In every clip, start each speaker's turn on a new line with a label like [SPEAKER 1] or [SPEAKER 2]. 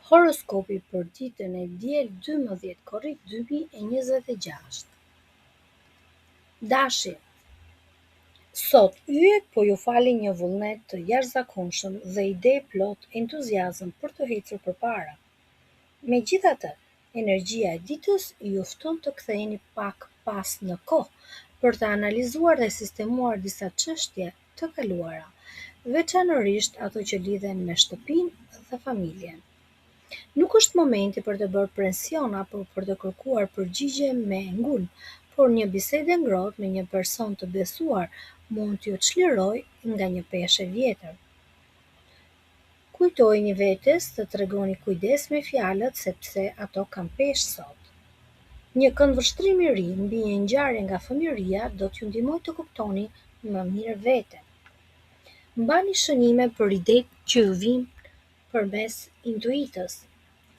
[SPEAKER 1] Horoskopi për ditën e diel 12 korrik 2026. Dashi, sot yjet po ju falin një vullnet të jashtëzakonshëm dhe ide plot entuziazëm për të ecur përpara. Megjithatë, energjia e ditës ju fton të ktheheni pak pas në kohë për të analizuar dhe sistemuar disa çështje të kaluara, veçanërisht ato që lidhen me shtëpinë dhe familjen. Nuk është momenti për të bërë presion apo për të kërkuar përgjigje me ngul, por një bisedë e ngrohtë me një person të besuar mund t'ju çlirojë nga një peshë e vjetër. Kujtojini vetes të tregoni kujdes me fjalët sepse ato kanë peshë sot. Një këndvështrim i ri mbi një ngjarje nga fëmijëria do t'ju ndihmojë të kuptoni më mirë veten. Mbani shënime për idetë që ju vijnë përmes intuitës,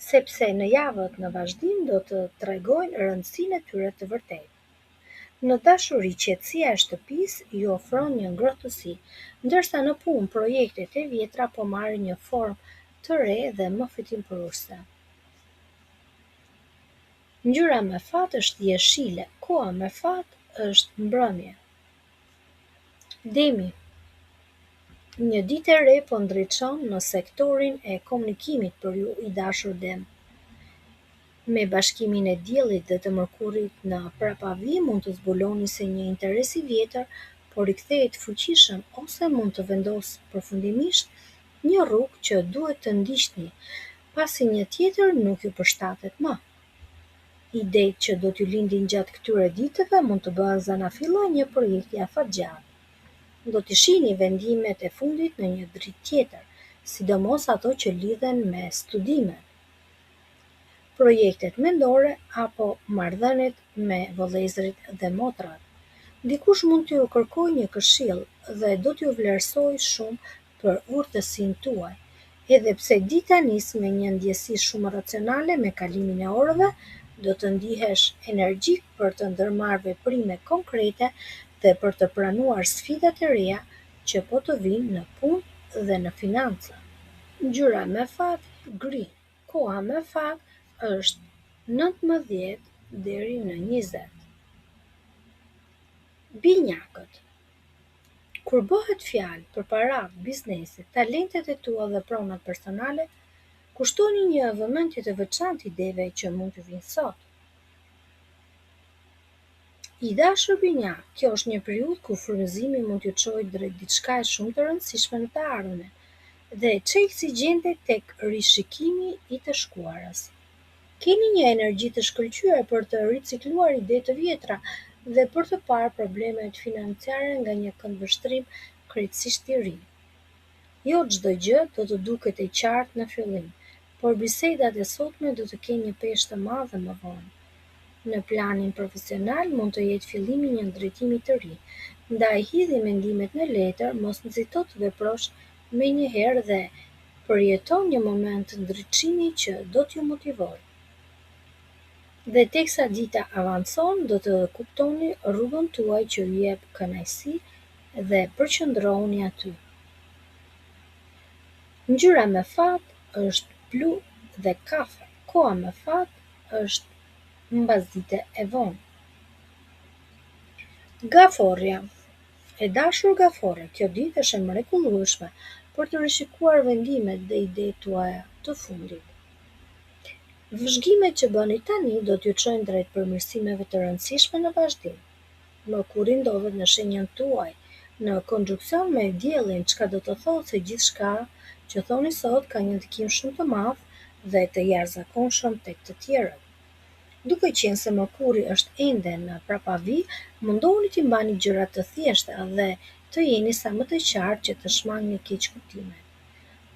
[SPEAKER 1] sepse në javët në vazhdim do të tregojnë rëndësinë e tyre të vërtetë. Në dashuri, qetësia e shtëpisë ju ofron një ngrohtësi, ndërsa në punë projektet e vjetra po marrin një formë të re dhe më fitimprurëse. Ngjyra me fat është jeshile, koha me fat është mbrëmje. Demi, një ditë e re po ndriçon në sektorin e komunikimit për ju i dashur Dem. Me bashkimin e diellit dhe të mërkurit në prapavi mund të zbuloni se një interes i vjetër po rikthehet fuqishëm ose mund të vendosë përfundimisht një rrugë që duhet të ndiqni, pasi një tjetër nuk ju përshtatet më. Idetë që do t'ju lindin gjatë këtyre ditëve mund të bëhen zanafilloj një projekti afatgjatë. Do t'i shihni vendimet e fundit në një dritë tjetër, sidomos ato që lidhen me studimet, projektet mendore apo marrëdhëniet me vëllezërit dhe motrat. Dikush mund t'ju kërkojë një këshill dhe do t'ju vlerësojë shumë për urtësinë tuaj. Edhe pse dita nis me një ndjesi shumë racionale me kalimin e orëve, do të ndihesh energjik për të ndërmarrë veprime konkrete dhe për të pranuar sfidat e reja që po të vinë në punë dhe në financa. Ngjyra me fat gri, koha me fat është 19 deri në 20. Binjakët. Kur bëhet fjalë për paratë, bizneset, talentet e tua dhe pronat personale, kushtoni një vëmendje të veçantë ideve që mund t'ju vinë sot. I dashur binjak, kjo është një periudhë ku frymëzimi mund t'ju çojë drejt diçka e shumë të rëndësishme në të ardhmen, dhe çelësi gjendet tek rishikimi i të shkuarës. Keni një energji të shkëlqyer për të ricikluar ide të vjetra dhe për të parë problemet financiare nga një këndvështrim krejtësisht i ri. Jo çdo gjë do të duket e qartë në fillim, por bisedat e sotme do të kenë një peshë të madhe më vonë. Në planin profesional mund të jetë fillimi një ndërtimi të ri, ndaj hidhi mendimet në letër, mos nxito të veprosh menjëherë dhe përjeton një moment të ndriçimi që do t'ju motivojë. Dhe teksa dita avancon, do të kuptoni rrugën tuaj që ju jep kënaqësi dhe përqendrohuni aty. Ngjyra me fat është blu dhe kafe, koha me fat është mbasdite e vonë. Gaforja. E dashur gafore, kjo ditë është e mrekullueshme për të rishikuar vendimet dhe idetë tuaja të fundit. Vëzhgimet që bëni tani do t'ju çojnë drejt përmirësimeve të rëndësishme në vazhdim. Mërkuri ndodhet në shenjën tuaj, në konjunksion me diellin, çka do të thotë se gjithçka që thoni sot ka një ndikim shumë të madh dhe të jashtëzakonshëm tek të tjerët. Duke qenë se Mërkuri është ende në prapavi, mundohuni t'i mbani gjërat të thjeshta dhe të jeni sa më të qartë që të shmangni keqkuptimet.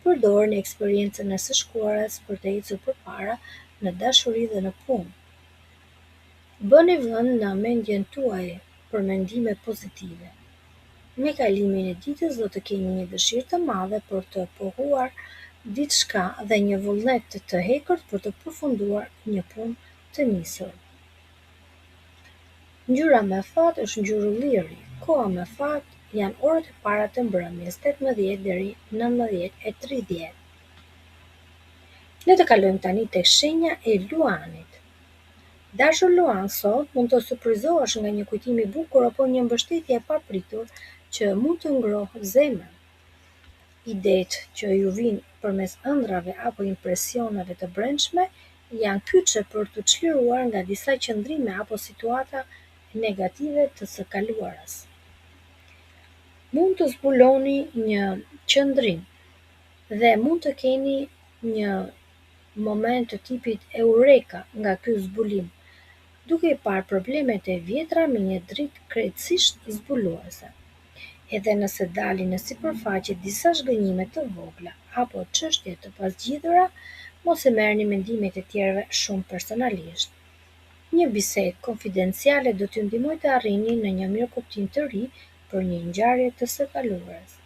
[SPEAKER 1] Përdorni eksperiencën e së shkuarës për të ecur përpara në dashuri dhe në punë. Bëni vend në mendjen tuaj për mendime pozitive. Me kalimin e ditës do të keni një dëshirë të madhe për të pohuar diçka dhe një vullnet të hekërt për të përfunduar një punë të nisur. Ngjyra me fat është ngjyrë ulliri, koha me fat janë orët e para të mbrëmjes 18 deri 19:30. Le të kalojmë tani tek shenja e Luanit. Dashur Luan, sot mund të surprizohesh nga një kujtim i bukur apo një mbështetje e papritur që mund të ngrohë zemrën. Idetë që ju vijnë përmes ëndrave apo impresioneve të brendshme janë kyçe për t'u çliruar nga disa qëndrime apo situata negative të së kaluarës. Mund të zbuloni një qëndrim dhe mund të keni një moment të tipit eureka nga ky zbulim, duke i parë problemet e vjetra me një dritë krejtësisht zbuluese. Edhe nëse dalin në sipërfaqe disa zhgënjime të vogla apo çështje të pazgjidhura, mos e merrni mendimet e tjerëve shumë personalisht. Një bisedë konfidenciale do t'ju ndihmojë të arrini në një mirëkuptim të ri për një ngjarje të së kaluarës.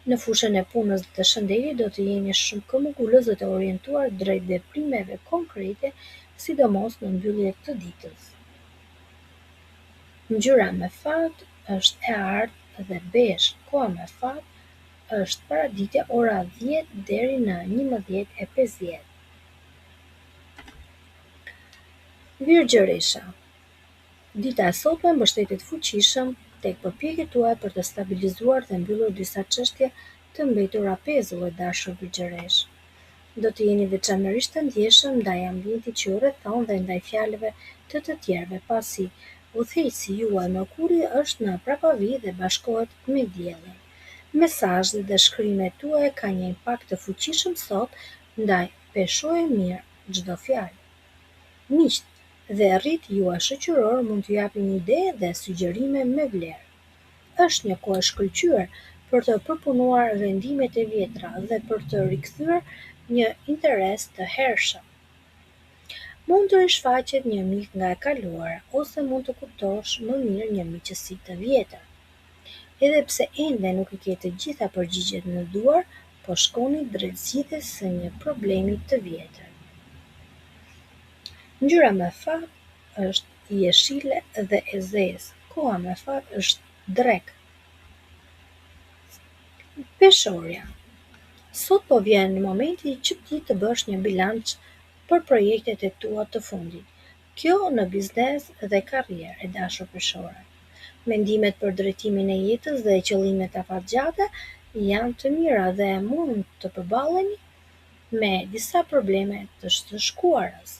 [SPEAKER 1] Në fushën e punës dhe të shëndetit do të jeni shumë këmbgulës dhe të orientuar drejt veprimeve konkrete, sidomos në mbylljet të ditës. Ngjyra me fat është e artë dhe bezh, koha me fat është paraditja ora 10 deri në 11:50. Virgjëresha. Dita e sotme mbështetet fuqishëm tek përpjekjet tuaja për të stabilizuar dhe mbyllur disa çështje të mbetura pezull e dashur virgjëresh. Do të jeni veçanërisht të ndjeshëm ndaj ambientit që ju rrethon dhe ndaj fjalëve të tjerëve, pasi udhëheqësi juaj Merkuri është në prapavi dhe bashkohet me diellin. Mesazhet dhe shkrimet tuaja kanë një impakt të fuqishëm sot, ndaj peshoje mirë çdo fjalë. Miqt dhe rrit juaj shoqëror mund t'ju japin ide dhe sugjerime me vlerë. Është një kohë e shkëlqyer për të përpunuar vendimet e vjetra dhe për të rikthyer një interes të hershëm. Mund të rishfaqet një mik nga e kaluara ose mund të kuptosh më mirë një miqësi të vjetër. Edhe pse ende nuk i ke të gjitha përgjigjet në duar, po shkoni drejt zgjidhjes së një problemi të vjetër. Ngjyra me fat është jeshile dhe e zezë, koha me fat është drek. Peshorja. Sot po vjen momenti që ti të bësh një bilanç për projektet e tua të fundit. Kjo në biznes dhe karrierë, e dashur peshore. Mendimet për drejtimin e jetës dhe qëllimet afatgjate janë të mira dhe mund të përballeni me disa probleme të shkuarës.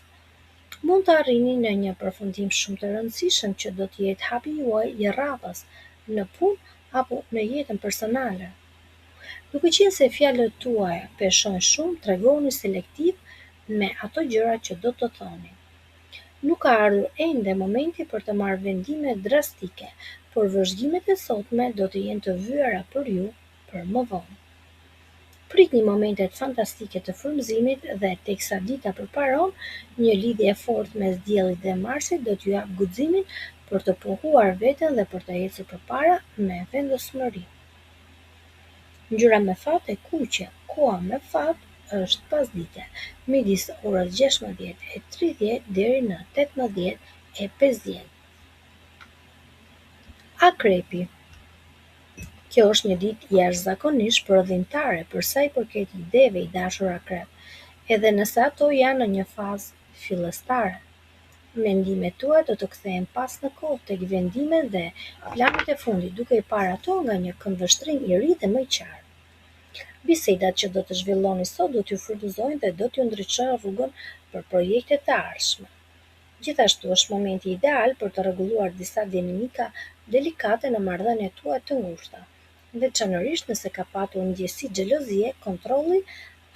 [SPEAKER 1] Mund të arrini në një përfundim shumë të rëndësishëm që do të jetë hapi juaj i radhës në punë apo në jetën personale. Duke qenë se fjalët tuaja peshojnë shumë, tregoni selektiv me ato gjëra që do të thoni. Nuk ka ardhur ende momenti për të marrë vendime drastike, por vëzhgimet e sotme do të jenë të vyera për ju për më vonë. Pritni momentet fantastike të frymëzimit dhe teksa dita përparon, një lidhje e fortë mes diellit dhe Marsit do t'ju jap guximin për të pohuar veten dhe për të ecur përpara me vendosmëri. Ngjyra me fat e kuqe, koha me fat është pasdite, midis orës 16:30 deri në 18:50. Akrepi. Kjo është një ditë jashtëzakonisht prodhimtare për sa i përket ideve, i dashur akrep, edhe nëse ato janë në një fazë fillestare. Mendimet tuaja do të kthehen pas në kohë tek vendimet dhe planet e fundit, duke i parë ato nga një këmbvështrim i ri dhe më i qartë. Bisedat që do të zhvilloni sot do t'ju frymëzojnë dhe do t'ju ndriçojnë rrugën për projektet e ardhshme. Gjithashtu është momenti ideal për të rregulluar disa dinamika delikate në marrëdhëniet tuaja të ngushta, veçanërisht nëse ka patur ndjesi xhelozie, kontrolli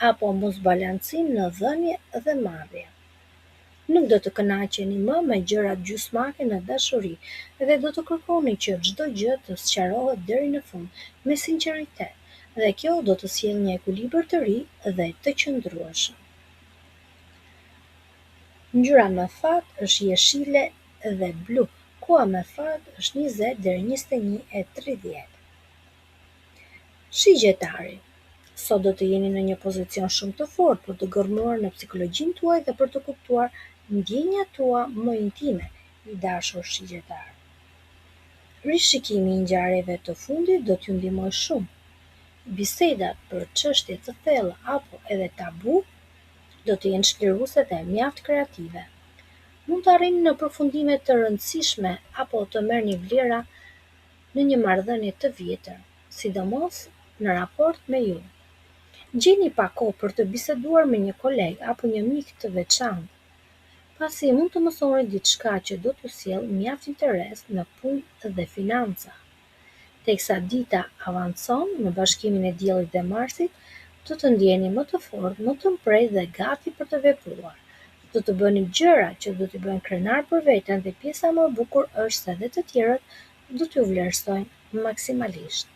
[SPEAKER 1] apo mosbalancim në dhënie dhe marrje. Nuk do të kënaqeni më me gjërat gjysmake në dashuri dhe do të kërkoni që çdo gjë të sqarohet deri në fund me sinqeritet, dhe kjo do të sjellë një ekuilibër të ri dhe të qëndrueshëm. Ngjyra me fat është jeshile dhe blu, koha me fat është 20 deri 21:30. Shigjetari. Sot do të jeni në një pozicion shumë të fortë për të gërmuar në psikologjinë tuaj dhe për të kuptuar ndjenjat tua më intime, i dashur shigjetar. Rishikimi i ngjarjeve të fundit do t'ju ndihmojë shumë. Bisedat për çështje të thella apo edhe tabu do të jenë çliruese dhe mjaft kreative. Mund të arrini në përfundime të rëndësishme apo të merrni vlera në një marrëdhënie të vjetër, sidomos në raport me ju. Gjeni pak kohë për të biseduar me një koleg apo një mik të veçantë, pasi mund të mësoni diçka që do t'ju sjellë mjaft interes në punë dhe financa. Teksa dita avancon në bashkimin e Diellit dhe Marsit, do të ndjeni më të fortë, më të mprejtë dhe gati për të vepruar. Do të bëni gjëra që do t'ju bëjnë krenar për veten dhe pjesa më e bukur është se edhe të tjerët do t'ju vlerësojnë maksimalisht.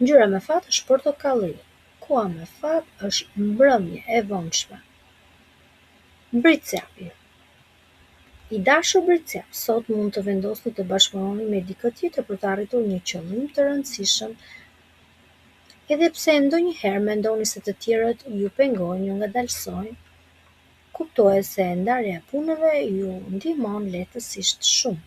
[SPEAKER 1] Ngjyra me fat është portokalli. Koha me fat është mbrëmje e vonshme. Britcapi. I dashur britcap, sot mund të vendosni të bashkëpunoni me dikë tjetër për të arritur një qëllim të rëndësishëm, edhe pse ndonjëherë mendoni se të tjerët ju pengojnë, ju ngadalsojnë. Kuptohet se ndarja e punëve ju ndihmon lehtësisht shumë.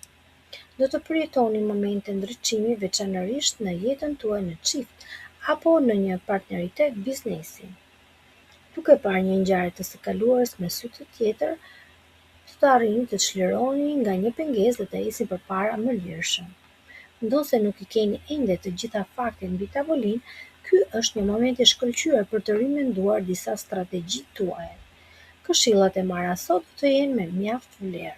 [SPEAKER 1] Do të përjetoni momente ndriçimi veçanërisht në jetën tuaj në çift apo në një partneritet biznesi. Duke parë një ngjarje të së kaluarës me sy të tjetër, do të arrini të çlironi nga një pengesë dhe të ecni përpara më lirshëm. Ndonse nuk i keni ende të gjitha faktet mbi tavolinë, ky është një moment i shkëlqyer për të rimenduar disa strategji tuaja. Këshillat e marra sot do të jenë me mjaft vlerë.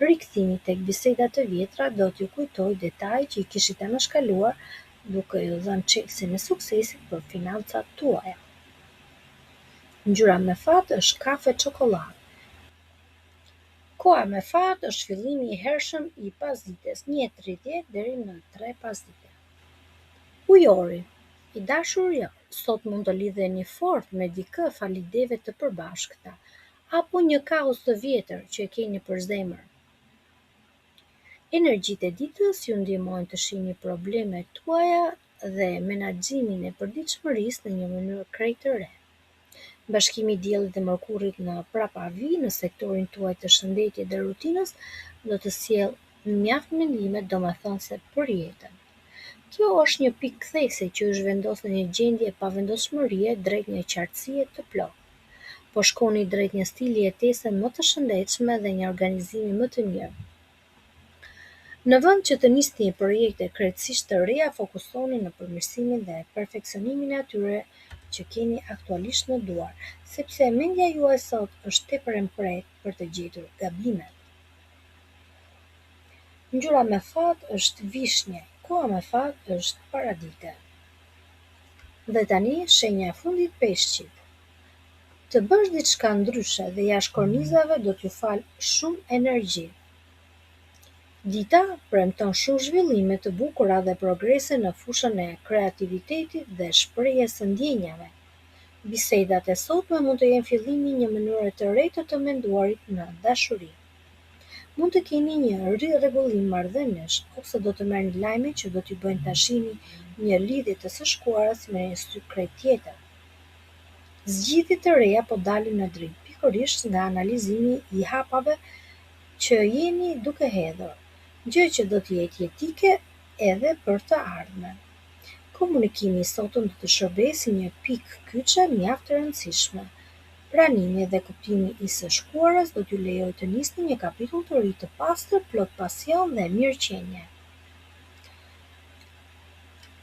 [SPEAKER 1] Rikthimi tek bisedat e vjetra do t'ju kujtojë detaje që i kishit anashkaluar, duke ju dhënë çelësin e suksesit për financat tuaja. Ngjyra me fat është kafe çokoladë. Koha me fat është fillimi i hershëm i pasdites, 1:30 deri në 3 pasdite. Ujori. I dashur ujor, sot mund të lidheni fort me dikë fal ideve të përbashkëta, apo një kaos të vjetër që e keni për zemër. Energjitë e ditës ju ndihmojnë të shihni problemet tuaja dhe menaxhimin e përditshmërisë në një mënyrë krejt të re. Bashkimi i Diellit dhe Mërkurit në prapavi në sektorin tuaj të shëndetit dhe rutinës do të sjellë mjaft mendime domethënëse për jetën. Kjo është një pikë kthese që ju zhvendos në një gjendje pavendosshmërie drejt një qartësie të plotë. Po shkoni drejt një stili jetese më të shëndetshme dhe një organizimi më të mirë. Në vend që të nisni projekte krejtësisht të reja, fokusoni në përmirësimin dhe perfeksionimin e atyre që keni aktualisht në duar, sepse mendja juaj sot është tepër e mprehtë për të gjetur gabimet. Ngjyra me fat është vishnje, koha me fat është paradite. Dhe tani shenja e fundit peshqit. Të bësh diçka ndryshe dhe jashtë kornizave do t'ju falë shumë energji. Dita premton shumë zhvillime të bukura dhe progrese në fushën e kreativitetit dhe shprehjes së ndjenjave. Bisedat e sotme mund të jenë fillimi i një mënyre të re të menduarit në dashuri. Mund të keni një rirregullim marrëdhëniesh ose do të merrni lajme që do t'ju bëjnë ta shihni një lidhje të së shkuarës me një sy krejt tjetër. Zgjidhje të reja po dalin në dritë, pikërisht nga analizimi i hapave që jeni duke hedhur, gjë që do të jetë jetike edhe për të ardhmen. Komunikimi i sotëm do të shërbejë si një pikë kyçe mjaft e rëndësishme. Pranimi dhe kuptimi i së shkuarës do t'ju lejojë të nisni një kapitull të ri të pastër, plot pasion dhe mirëqenie.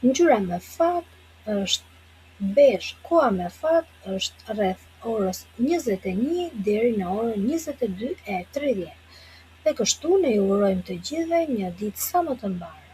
[SPEAKER 1] Ngjyra me fat është bezh, koha me fat është rreth orës 21 deri në orën 22:30. Dhe kështu ne ju urojmë të gjithëve një ditë sa më të mbar.